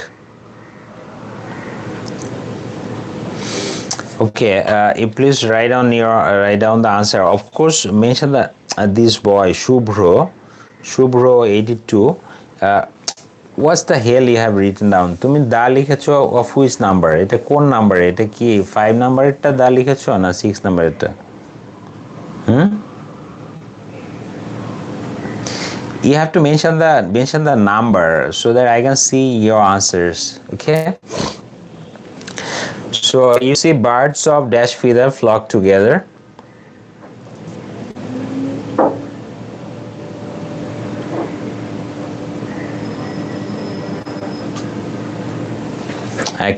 A: okay you please write down the answer of course mention that this boy shubhro 82 what's the hell you have written down তুমি দা লিখেছো of which number এটা কোন number এটা কি 5 নাম্বারেরটা দা লিখেছো না 6 নাম্বারেরটা you have to mention the number so that I can see your answers okay so you see birds of dash feather flock together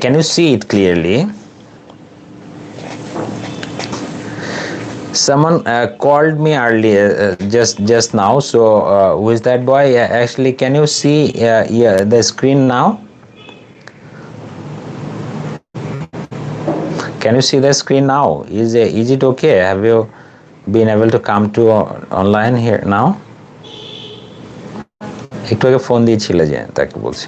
A: can you see it clearly someone called me earlier just now so who is that boy actually can you see the screen now can you see the screen now is it okay have you been able to come to online here now একটু আগে phone দিয়েছিলে যে তাকে বলছি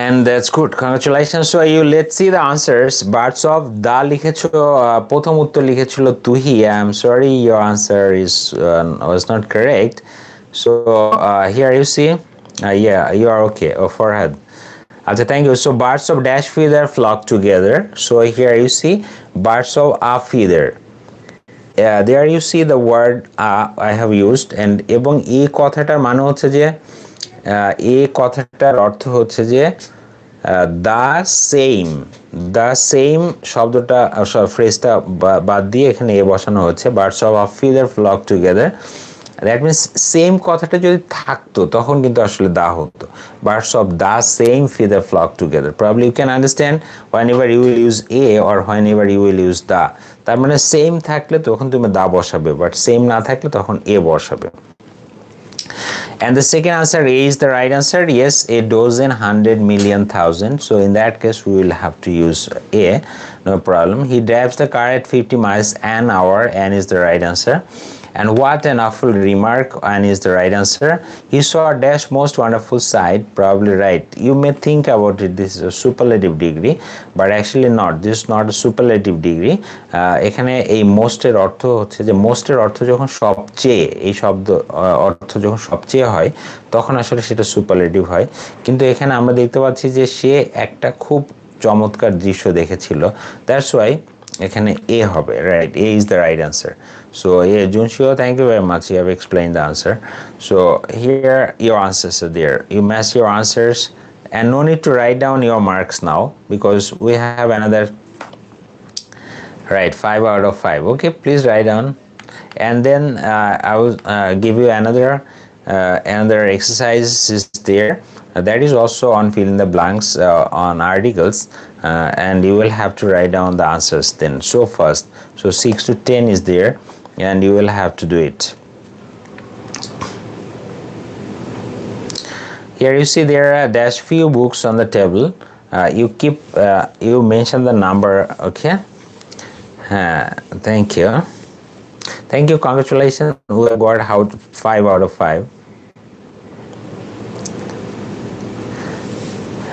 A: and that's good congratulations so you let's see the answers birds of da লিখেছো প্রথম উত্তর লিখেছিল তুহি I am sorry your answer was not correct so here you see yeah you are okay Farhad okay thank you so birds of dash feather flock together so here you see birds of a feather there you see the word I have used and এবং এই কথাটার মানে হচ্ছে যে এই কথাটার অর্থ হচ্ছে যে the same শব্দটা ফ্রেজটা বাদ দিয়ে এখানে এ বসানো হচ্ছে birds of a feather flock together that means same কথাটা যদি থাকতো তখন কিন্তু আসলে দা হতো birds of the same feather flock together probably you can understand whenever you will use a or whenever you will use the তার মানে same থাকলে তখন তুমি দা বসাবে বাট সেম না থাকলে তখন এ বসাবে and the second answer A is the right answer yes a dozen 100 million thousand so in that case we will have to use A no problem he drives the car at 50 miles an hour and is the right answer and what an awful remark and is the right answer he saw a dash most wonderful sight probably right you may think about it this is a superlative degree but actually not this is not a superlative degree এখানে এই most এর অর্থ হচ্ছে যে most এর অর্থ যখন সবচেয়ে এই শব্দ অর্থ যখন সবচেয়ে হয় তখন আসলে সেটা সুপারলেটিভ হয় কিন্তু এখানে আমরা দেখতে পাচ্ছি যে সে একটা খুব চমৎকার দৃশ্য দেখেছিল দ্যাটস ওয়াই এখানে A হবে, right? A is the right answer. So Junshio, thank you very much. You have explained the answer. So here your answers are there. You match your answers, and no need to write down your marks now because we have another, right, 5 out of 5. Okay, please write down, and then I will give you another exercise is there. That is also on fill in the blanks on articles, and you will have to write down the answers then. So first, so 6 to 10 is there, and you will have to do it. Here you see there are dash few books on the table. You mention the number. Okay, thank you, congratulations. We have got 5 out of 5.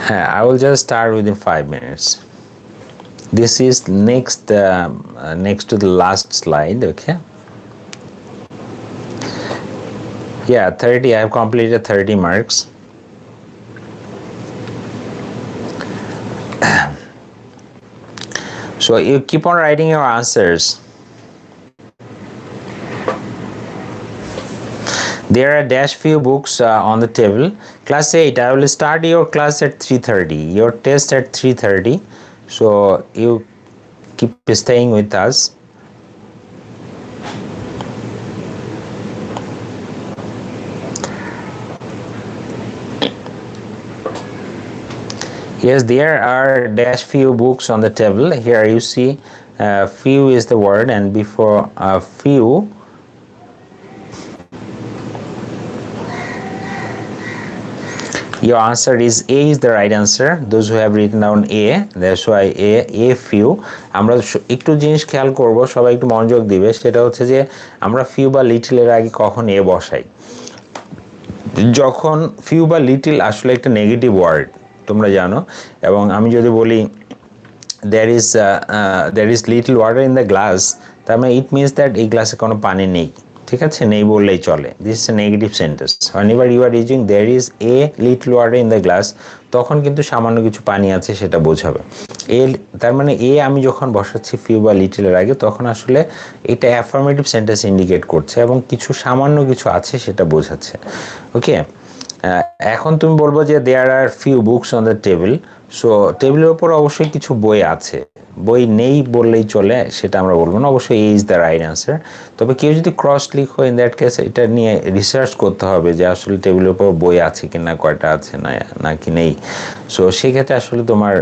A: I will just start within 5 minutes. This is next to the last slide. Okay, yeah, 30. I have completed 30 marks. So you keep on writing your answers. There are dash few books on the table. Class 8, I will start your class at 3:30, your test at 3:30. So you keep staying with us. Yes, there are dash few books on the table. Here you see few is the word, and before few your answer is A is the right answer. Those who have written down A, that's why A few. আমরা একটু জিনিস খেয়াল করব, সবাই একটু মনোযোগ দিবে, সেটা হচ্ছে যে আমরা ফিউ বা লিটল এর আগে কখন এ বসাই। যখন ফিউ বা লিটল আসলে একটা নেগেটিভ ওয়ার্ড তোমরা জানো, এবং আমি যদি বলি there is little water in the glass, তার মানে ইট মিনস দ্যাট এই গ্লাসে কোনো পানি নেই, ঠিক আছে, নেই বললেই চলে। This is a negative sentence. whenever you are using there is a little water in the glass, তখন কিন্তু সামান্য কিছু পানি আছে সেটা বোঝাবে। তার মানে আমি যখন বসাচ্ছি ফিউ বা লিটলের আগে, তখন আসলে এটা অ্যাফার্মেটিভ সেন্টেন্স ইন্ডিকেট করছে এবং কিছু সামান্য কিছু আছে সেটা বোঝাচ্ছে। ওকে, এখন তুমি বলবো যে there are few books on the table. So টেবিলের উপর অবশ্যই কিছু বই আছে, বই নেই বললেই চলে, সেটা আমরা বলবো না, অবশ্যই ইজ দ্য রাইট অ্যান্সার। তবে কেউ যদি ক্রস ক্লিক হয়, ইন দ্যাট কেস এটা নিয়ে রিসার্চ করতে হবে যে আসলে টেবিলের উপর বই আছে কিনা, কয়টা আছে নাকি নেই। সো সেক্ষেত্রে আসলে তোমার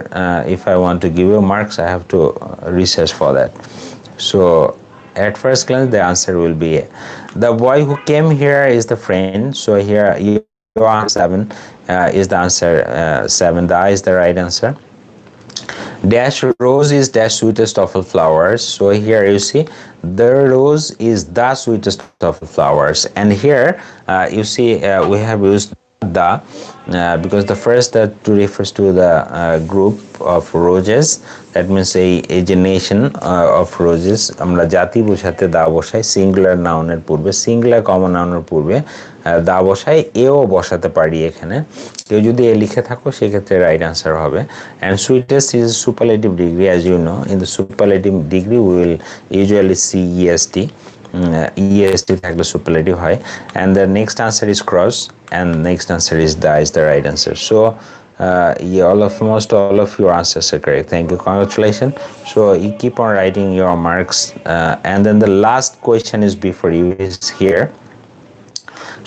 A: if I want to give you marks, I have to research for that. So at first glance the answer will be A. The boy who came here is the friend. So here your answer 7 is the answer. 7, the I is the right answer. Dash rose is dash sweetest of all flowers. So here you see the rose is the sweetest of all flowers, and here you see we have used the because the first to refers to the group of roses, that means a nation of roses. আমরা জাতি বোঝাতে দা বসাই, singular নাউনের পূর্বে, singular common নাউনের পূর্বে দা বসাই, এও বসাতে পারি এখানে। কেউ যদি এ লিখে থাকো সেক্ষেত্রে রাইট আনসার হবে। And sweetest is superlative degree, as you know in the superlative degree we will usually see EST. EST থাকলে সুপারলেটিভ হয়। And the next answer is cross, and next answer is the is the right answer. So almost all of your answers are correct. Thank you, congratulations. So you keep on writing your marks, and then the last question is before you is here.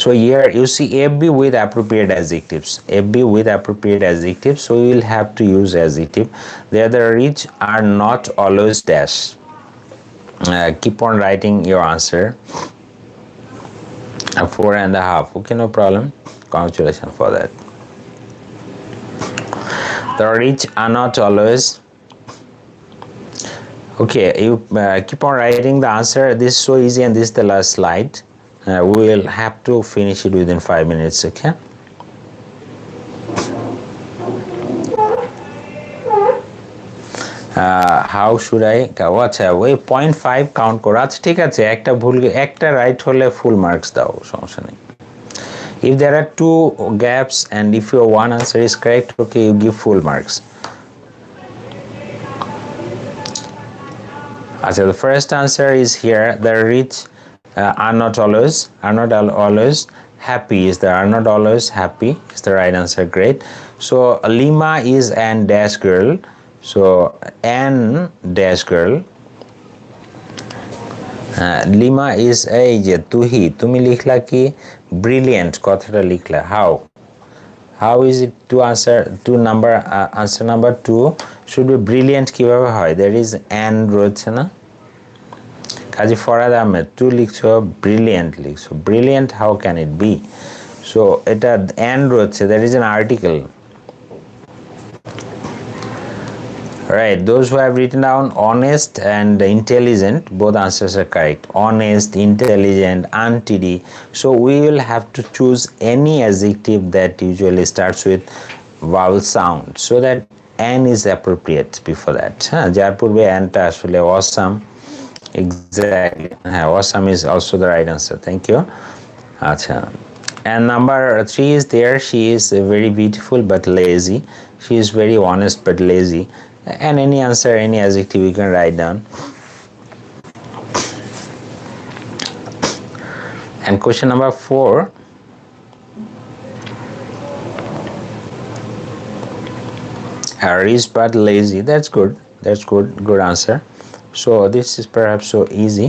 A: So here you see FB with appropriate adjectives. FB with appropriate adjectives. So you will have to use adjective. There the rich are not always dash. Keep on writing your answer. 4.5. Okay, no problem. Congratulations for that. The rich are not always. Okay, you keep on writing the answer. This is so easy, and this is the last slide. We will have to finish it within 5 minutes. Okay. How should I? আচ্ছা, ওই 0.5 count করো। আচ্ছা ঠিক আছে, একটা right হলে full marks দাও, সমস্যা নেই। If there are 2 gaps and if your one answer is correct, okay, you give full marks. So the first answer is here. The rich are not always happy. Is the are not always happy is the right answer. Great. So Lima is an dash girl. So an dash girl. Lima is এই যে তুহি তুমি লিখলা কি brilliant কথাটা লিখলা how is it to answer to number answer number 2 should be brilliant কিভাবে হয় there is an রয়েছে না কাজী Farhad Ahmed two লিখছো brilliant লিখছো brilliant how can it be so এটা and রয়েছে there is an article. Right, those who have written down honest and intelligent, both answers are correct. Honest, intelligent, untidy. So we will have to choose any adjective that usually starts with vowel sound so that an is appropriate before that. Jar purbe an ta ashole awesome. Exactly. Awesome is also the right answer. Thank you. Acha. And number 3 is there. She is very beautiful but lazy. She is very honest but lazy. And any answer, any adjective you can write down. And question number 4. Rich but lazy. That's good. That's good. Good answer. So this is perhaps so easy.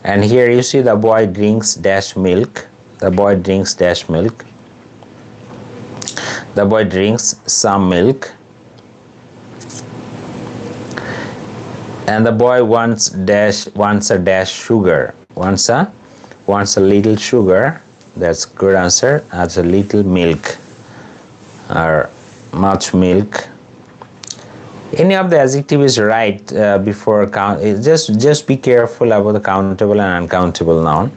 A: And here you see the boy drinks dash milk. The boy drinks dash milk. The boy drinks some milk. And the boy wants a dash sugar. Wants a little sugar. That's good answer. That's a little milk or much milk. Any of the adjective is right before count. Just be careful about the countable and uncountable noun.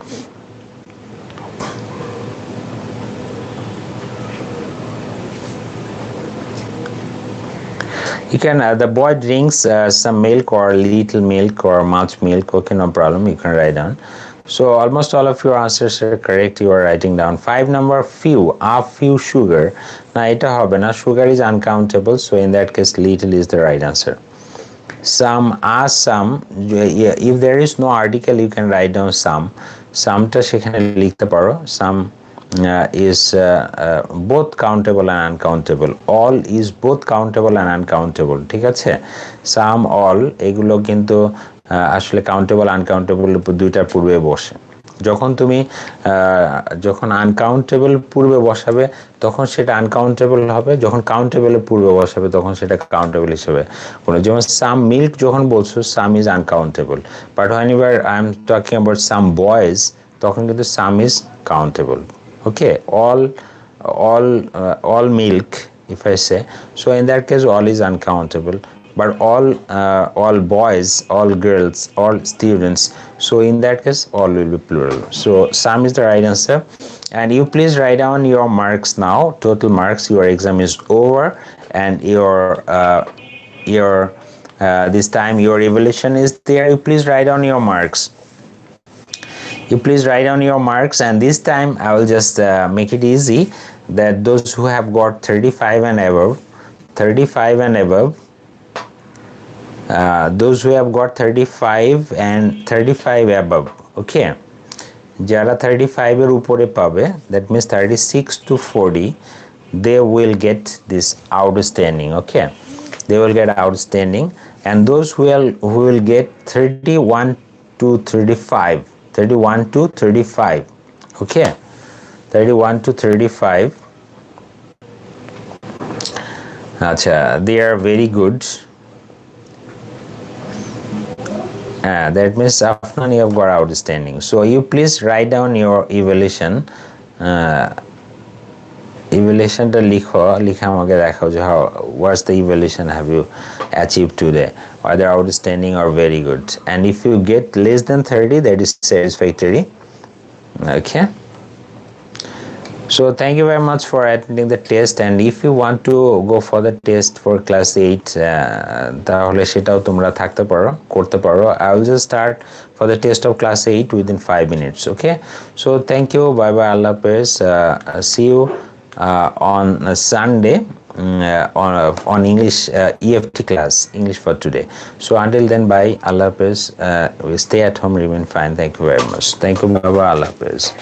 A: You can the boy drinks some milk or little milk or much milk. Okay, no problem. You can write down. So almost all of your answers are correct. You are writing down. 5 number few. A few sugar. Now এটা হবে না. Sugar is uncountable. So in that case, little is the right answer. Some are some. If there is no article, you can write down some. Someটা সেখানে লিখতে পারো. Some is both countable and uncountable. All is both countable and uncountable. ঠিক আছে some all এগুলো কিন্তু আসলে countable uncountable দুইটার পূর্বে বসে যখন তুমি যখন uncountable পূর্বে বসাবে তখন সেটা uncountable হবে যখন countable পূর্বে বসাবে তখন সেটা countable হিসেবে কোনো যেমন some milk যখন বলছো some is uncountable but whenever I am talking about some boys তখন কিন্তু some is countable. Okay, all milk if I say so in that case all is uncountable but all boys all girls all students so in that case all will be plural so some is the right answer and you please write down your marks now total marks your exam is over and your this time your evaluation is there you please write down your marks. You please write down your marks and this time I will just make it easy that those who have got 35 and above those who have got 35 and 35 above okay যারা 35 এর উপরে পাবে that means 36 to 40 they will get this outstanding okay they will get outstanding and those who will get 31 to 35 31 to 35 okay 31 to 35 acha they are very good that means Afnan you have got outstanding so you please write down your evaluation evaluation ta likha amake dekhao je how what's the evaluation have you achieved today either outstanding or very good and if you get less than 30 that is satisfactory okay so thank you very much for attending the test and if you want to go for the test for class 8 তাহলে সেটাও তোমরা থাকতে পারো করতে পারো I will just start for the test of class 8 within 5 minutes okay so thank you bye bye Allah Hafiz see you on Sunday on English EFT class, English for today. So until then, bye. Allah Hafiz. We stay at home, remain fine. Thank you very much. Thank you, Baba. Allah Hafiz.